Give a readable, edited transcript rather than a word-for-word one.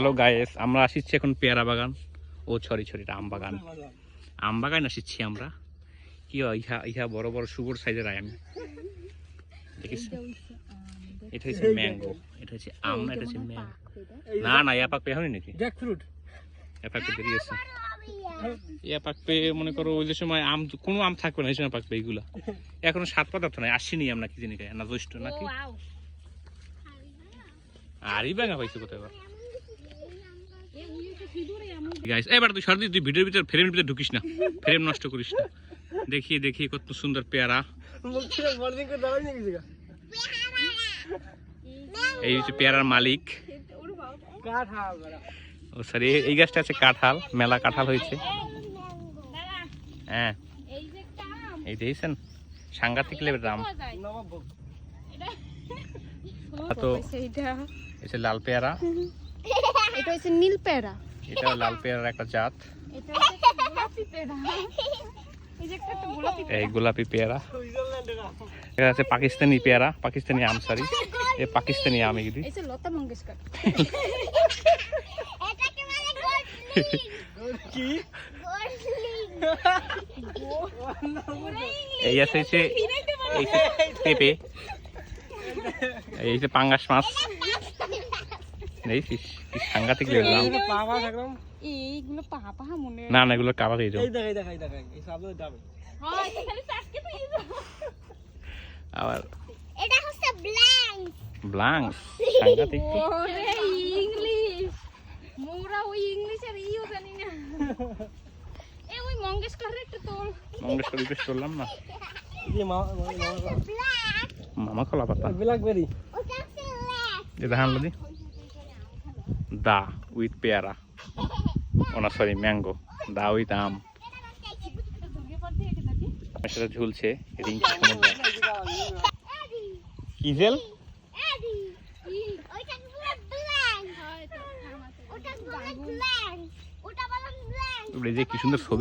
Hello guys, আমরা আসিছি এখন পেয়ারা বাগান ও ছড়ি আম বাগান আসিছি আমরা। কি ইহা বড় বড় সুগর সাইজের আম দেখিস। এটা হচ্ছে ম্যাঙ্গো, এটা হচ্ছে আম না, এটা হচ্ছে ম্যাঙ্গো। না না, ইয়া পাকবে এখনই নাকি? জ্যাকফ্রুট ইয়া পাকবে দেরি আছে। ইয়া পাকবে মনে করো ওই যে সময় আম, কোনো আম থাকবে না এই সময় পাকবে এইগুলা। এখনো স্বাদ পদার্থ নাই, আসেনি আমরা কি জানি না, জ্যৈষ্ঠ নাকি আরই ব্যাঙা পাইছে কোথায় এবার। গাইস এবার তুই সর্দি, তুই ভিডিওর ভিতর ফ্রেমের ভিতরে ঢুকিস না, ফ্রেম নষ্ট করিস না। দেখি কত সুন্দর পেয়ারা। এই হচ্ছে পেয়ারার মালিক। ও সরি, এই গাছটা আছে কাঁঠাল, মেলা কাঁঠাল হয়েছে। হ্যাঁ এই দেখছেন, সাংঘাতিক লেভেলের দাম। তো এটা লাল পেয়ারা, এটা হচ্ছে নীল পেয়ারা, এটা লাল পেয়ারার একটা জাত। এটা হচ্ছে গোলাপি পেয়ারা, এই যে একটা গোলাপি এই গোলাপি পেয়ারা। এটা আছে পাকিস্তানি পেয়ারা, পাকিস্তানি আম, সরি এই পাকিস্তানি আম। এগুলি এই যে লতা মঙ্গেশকর। এটাকে বলে কি এই আছে হচ্ছে এই পেঁপে, এই যে পাঙ্গাস মাছ। দেখছিস কি সাংঘাতিক লেভেলের দাম। পাপা থাকলাম এইগুলো পাহা মনে না না, এগুলো কাবাক এই যাও। এই দেখাই এই সব দাম হয়, এটা খালি আজকে তো ইউজ আবার এটা হচ্ছে ব্ল্যাঙ্ক ব্লাঙ্ক, সাংঘাতিক। ওরে ইংলিশ, মোরা ওই ইংলিশের ইও জানি না। এ ওই মঙ্গেশকর একটু তোল। মঙ্গেশকর রিকোয়েস্ট করলাম না, এই ব্ল্যাক মামা খোলা পাতা। ব্ল্যাকবেরি ওটা হচ্ছে ল্যাক এই দেখান লদি দা উইথ পেয়ারা, ওনা সরি ম্যাঙ্গো, দা উইথ আম। সেটা ঝুলছে রিংকি সমুদ্র। কি জেল? এডি ওইটা বলে ব্ল্যাঙ্ক ওটা বলে ব্ল্যাঙ্ক ওটা বলে ব্ল্যাঙ্ক এই যে কি সুন্দর ছবি।